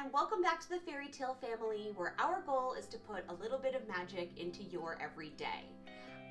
and welcome back to the Fairy Tale family, where our goal is to put a little bit of magic into your everyday.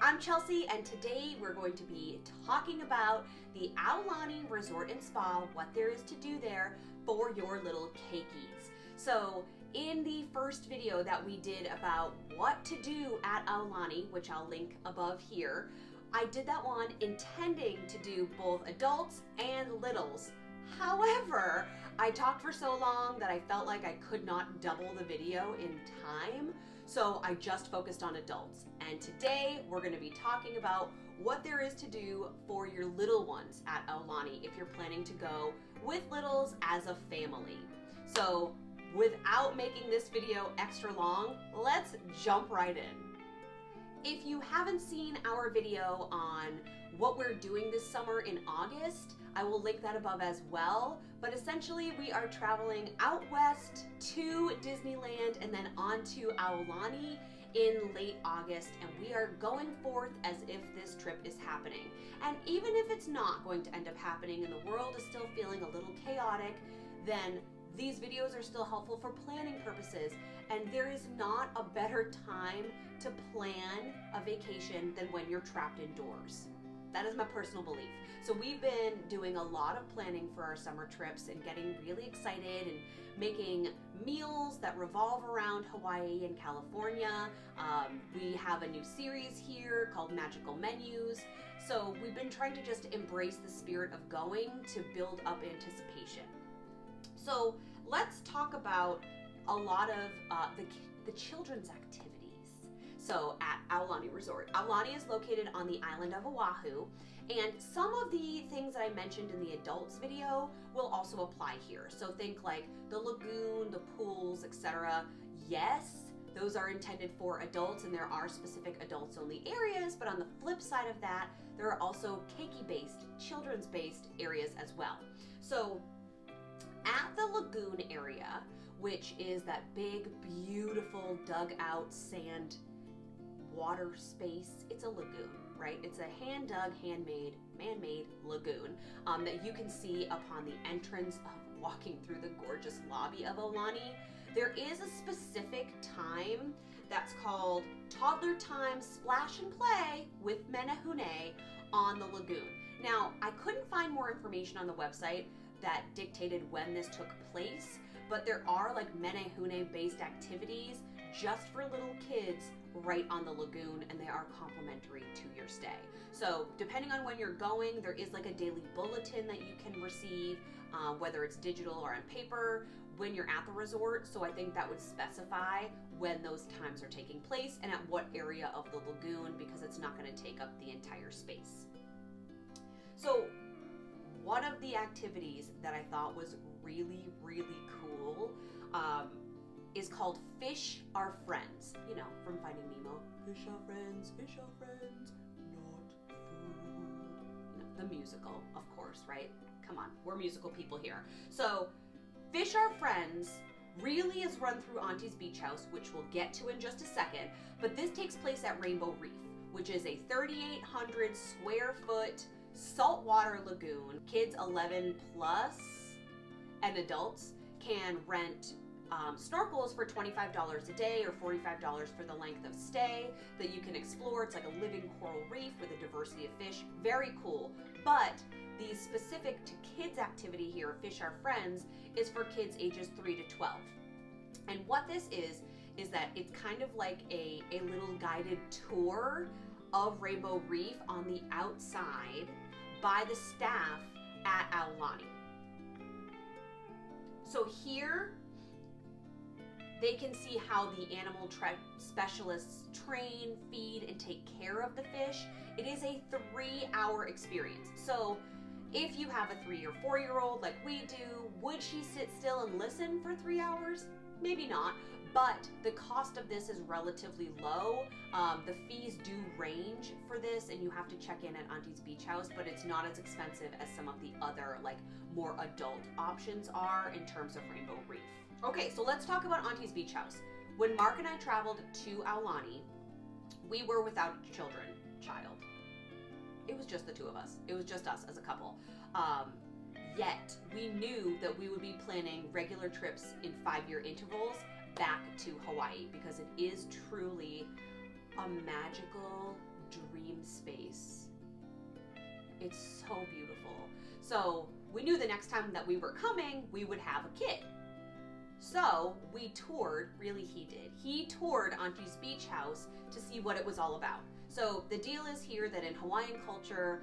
I'm Chelsea, and today we're going to be talking about the Aulani Resort and Spa, what there is to do there for your little Keikis. So in the first video that we did about what to do at Aulani, which I'll link above here, I did that one intending to do both adults and littles. However, I talked for so long that I felt like I could not double the video in time, so I just focused on adults. And today we're going to be talking about what there is to do for your little ones at Aulani if you're planning to go with littles as a family. So without making this video extra long, let's jump right in. If you haven't seen our video on what we're doing this summer in August, I will link that above as well. But essentially we are traveling out west to Disneyland and then on to Aulani in late August, and we are going forth as if this trip is happening. And even if it's not going to end up happening and the world is still feeling a little chaotic, then these videos are still helpful for planning purposes, and there is not a better time to plan a vacation than when you're trapped indoors. That is my personal belief. So we've been doing a lot of planning for our summer trips and getting really excited and making meals that revolve around Hawaii and California. We have a new series here called Magical Menus. So we've been trying to just embrace the spirit of going to build up anticipation. So let's talk about a lot of the children's activities. So at Aulani Resort. Aulani is located on the island of Oahu, and some of the things that I mentioned in the adults video will also apply here. So think like the lagoon, the pools, etc. Yes, those are intended for adults and there are specific adults only areas, but on the flip side of that, there are also Keiki-based, children's-based areas as well. So at the lagoon area, which is that big, beautiful, dug out sand water space, it's a lagoon, right? It's a hand-dug, handmade, man-made lagoon that you can see upon the entrance of walking through the gorgeous lobby of Aulani. There is a specific time that's called Toddler Time Splash and Play with Menehune on the lagoon. Now, I couldn't find more information on the website that dictated when this took place, but there are like Menehune-based activities just for little kids right on the lagoon, and they are complimentary to your stay. So depending on when you're going, there is like a daily bulletin that you can receive, whether it's digital or on paper, when you're at the resort. So I think that would specify when those times are taking place and at what area of the lagoon, because it's not going to take up the entire space. So one of the activities that I thought was really, really cool is called Fish Are Friends. You know, from Finding Nemo. Fish are friends, not food. You know, the musical, of course, right? Come on, we're musical people here. So, Fish Are Friends really is run through Auntie's Beach House, which we'll get to in just a second, but this takes place at Rainbow Reef, which is a 3,800 square foot saltwater lagoon. Kids 11 plus and adults can rent snorkels for $25 a day or $45 for the length of stay that you can explore. It's like a living coral reef with a diversity of fish. Very cool. But the specific to kids activity here, Fish Are Friends, is for kids ages 3 to 12. And what this is that it's kind of like a little guided tour of Rainbow Reef on the outside by the staff at Aulani. So here they can see how the animal specialists train, feed, and take care of the fish. It is a 3-hour experience. So if you have a 3 or 4-year-old like we do, would she sit still and listen for 3 hours? Maybe not, but the cost of this is relatively low. The fees do range for this, and you have to check in at Auntie's Beach House, but it's not as expensive as some of the other like more adult options are in terms of Rainbow Reef. Okay, so let's talk about Auntie's Beach House. When Mark and I traveled to Aulani, we were without child. It was just the two of us. It was just us as a couple. Yet, we knew that we would be planning regular trips in 5-year intervals back to Hawaii because it is truly a magical dream space. It's so beautiful. So we knew the next time that we were coming, we would have a kid. So we toured, really he did. He toured Auntie's beach house to see what it was all about. So the deal is here that in Hawaiian culture,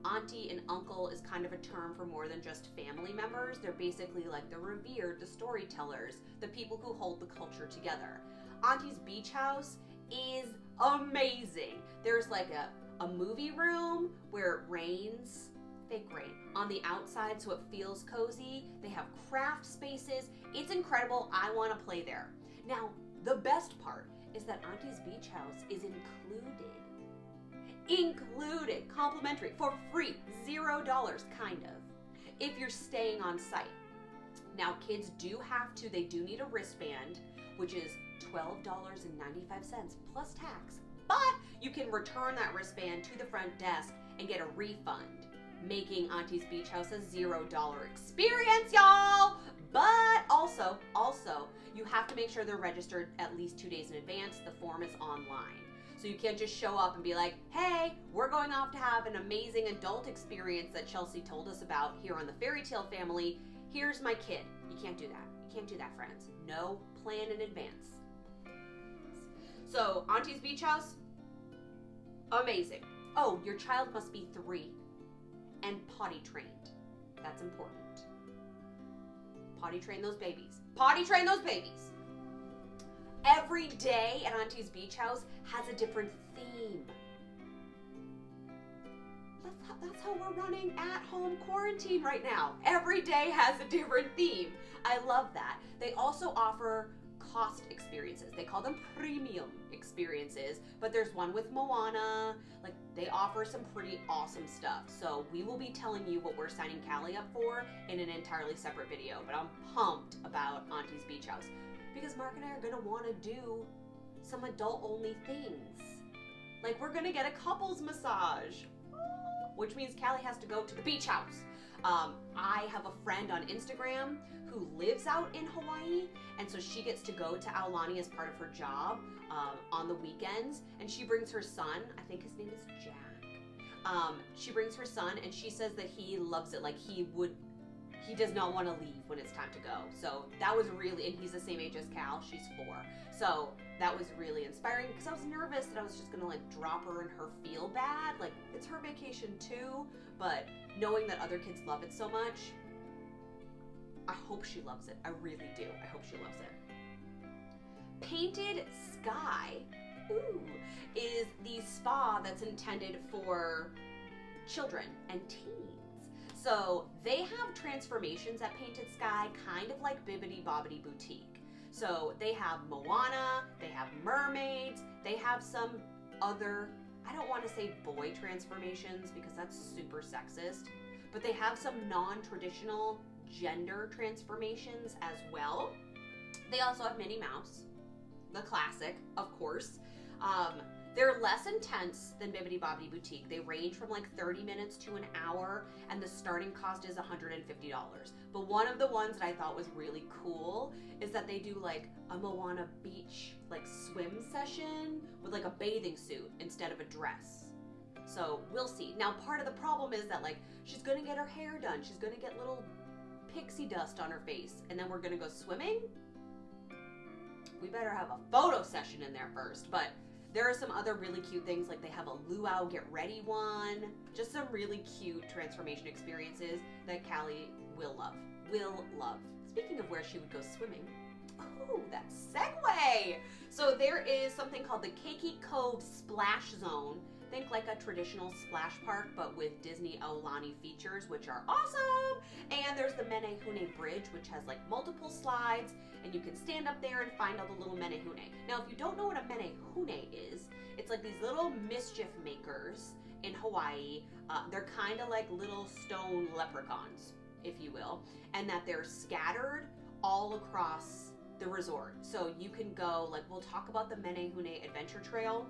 auntie and uncle is kind of a term for more than just family members. They're basically like the revered, the storytellers, the people who hold the culture together. Auntie's beach house is amazing. There's like a movie room where it rains, fake rain, on the outside so it feels cozy. They have craft spaces. It's incredible. I want to play there. Now, the best part is that Auntie's beach house is included, complimentary, for free, $0, kind of, if you're staying on site. Now, kids they do need a wristband, which is $12.95 plus tax, but you can return that wristband to the front desk and get a refund, making Auntie's beach house a $0 experience, y'all. But also, you have to make sure they're registered at least 2 days in advance. The form is online. So you can't just show up and be like, hey, we're going off to have an amazing adult experience that Chelsea told us about here on the Fairy Tale Family. Here's my kid. You can't do that. You can't do that, friends. No, plan in advance. So, Auntie's beach house, amazing. Oh, your child must be 3 and potty trained. That's important. Potty train those babies. Potty train those babies. Every day at Auntie's beach house has a different theme. That's how we're running at-home quarantine right now. Every day has a different theme. I love that. They also offer cost experiences. They call them premium experiences, but there's one with Moana. Like, they offer some pretty awesome stuff. So we will be telling you what we're signing Callie up for in an entirely separate video, but I'm pumped about Auntie's beach house because Mark and I are gonna wanna do some adult-only things. Like, we're gonna get a couples massage, which means Callie has to go to the beach house. I have a friend on Instagram who lives out in Hawaii, and so she gets to go to Aulani as part of her job on the weekends, and she brings her son. I think his name is Jack. She brings her son, and she says that he loves it. Like, he does not want to leave when it's time to go. So that was really, and he's the same age as Cal. She's 4. So that was really inspiring because I was nervous that I was just gonna like drop her and her feel bad. Like, it's her vacation too, but knowing that other kids love it so much, I hope she loves it. I really do. I hope she loves it. Painted Sky, is the spa that's intended for children and teens. So they have transformations at Painted Sky, kind of like Bibbidi Bobbidi Boutique. So they have Moana, they have mermaids, they have some other, I don't want to say boy transformations because that's super sexist, but they have some non-traditional gender transformations as well. They also have Minnie Mouse, the classic, of course. They're less intense than Bibbidi Bobbidi Boutique. They range from like 30 minutes to an hour, and the starting cost is $150. But one of the ones that I thought was really cool is that they do like a Moana beach like swim session with like a bathing suit instead of a dress. So we'll see. Now, part of the problem is that like she's gonna get her hair done. She's gonna get little pixie dust on her face, and then we're gonna go swimming. We better have a photo session in there first, but there are some other really cute things, like they have a luau get ready one, just some really cute transformation experiences that Callie will love. Speaking of where she would go swimming, oh, that segue! So there is something called the Keiki Cove Splash Zone. Think like a traditional splash park, but with Disney Aulani features, which are awesome. And there's the Menehune Bridge, which has like multiple slides, and you can stand up there and find all the little menehune. Now, if you don't know what a menehune is, it's like these little mischief makers in Hawaii. They're kind of like little stone leprechauns, if you will, and that they're scattered all across the resort. So you can go, like, we'll talk about the Menehune Adventure Trail.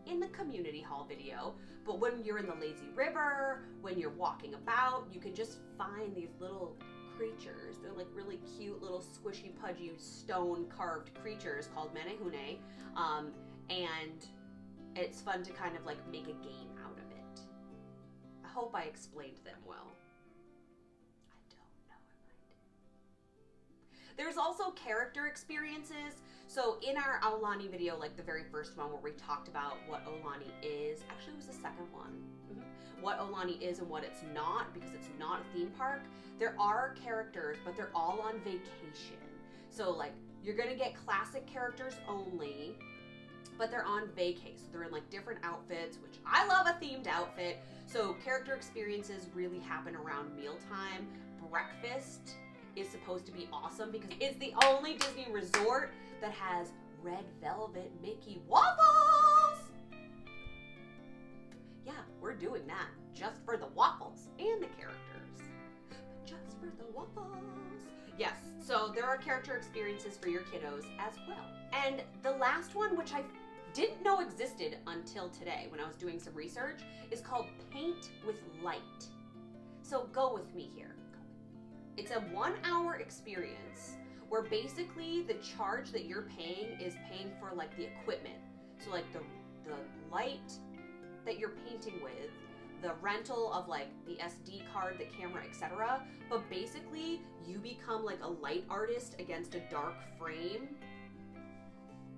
in the community hall video. But when you're in the lazy river, when you're walking about, you can just find these little creatures. They're like really cute little squishy pudgy stone carved creatures called menehune, and it's fun to kind of like make a game out of it. I hope I explained them well. I don't know if I did. There's also character experiences. So in our Aulani video, like the very first one where we talked about what Aulani is, actually it was the second one, what Aulani is and what it's not, because it's not a theme park. There are characters, but they're all on vacation. So like you're gonna get classic characters only, but they're on vacay. So they're in like different outfits, which I love a themed outfit. So character experiences really happen around mealtime. Breakfast is supposed to be awesome because it's the only Disney resort that has red velvet Mickey waffles. Yeah, we're doing that just for the waffles and the characters. Just for the waffles. Yes, so there are character experiences for your kiddos as well. And the last one, which I didn't know existed until today when I was doing some research, is called Paint with Light. So go with me here. It's a 1 hour experience where basically the charge that you're paying is paying for like the equipment. So like the light that you're painting with, the rental of like the SD card, the camera, etc. But basically you become like a light artist against a dark frame.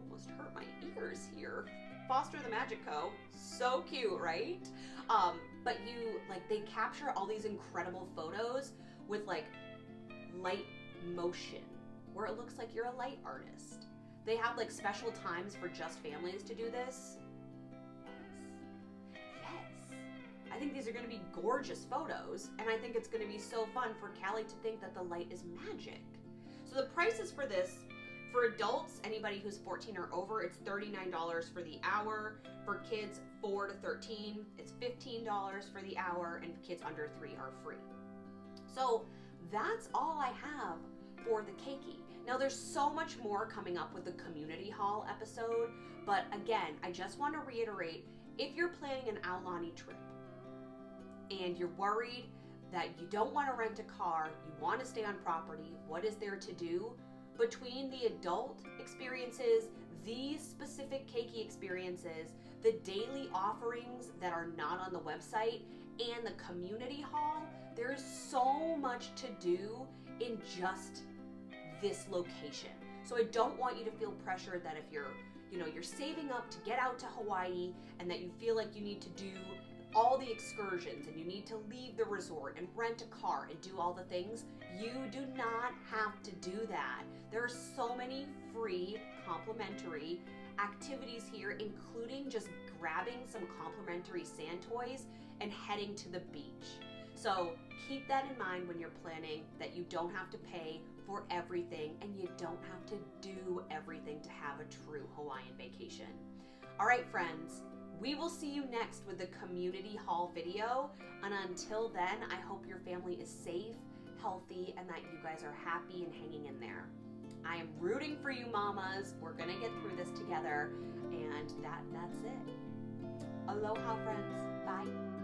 Almost hurt my ears here. Foster the Magic Co. So cute, right? But you like, they capture all these incredible photos with like light motion, where it looks like you're a light artist. They have like special times for just families to do this. Yes. I think these are gonna be gorgeous photos, and I think it's gonna be so fun for Callie to think that the light is magic. So the prices for this, for adults, anybody who's 14 or over, it's $39 for the hour. For kids 4 to 13, it's $15 for the hour, and kids under 3 are free. So that's all I have for the Keiki. Now there's so much more coming up with the community hall episode, but again, I just want to reiterate, if you're planning an Aulani trip and you're worried that you don't want to rent a car, you want to stay on property, what is there to do? Between the adult experiences, these specific Keiki experiences, the daily offerings that are not on the website, and the community hall, there's so much to do in just this location. So I don't want you to feel pressured that if you're saving up to get out to Hawaii and that you feel like you need to do all the excursions and you need to leave the resort and rent a car and do all the things, you do not have to do that. There are so many free complimentary activities here, including just grabbing some complimentary sand toys and heading to the beach. So keep that in mind when you're planning, that you don't have to pay for everything and you don't have to do everything to have a true Hawaiian vacation. All right, friends, we will see you next with the community hall video. And until then, I hope your family is safe, healthy, and that you guys are happy and hanging in there. I am rooting for you, mamas. We're gonna get through this together, and that's it. Aloha, friends. Bye.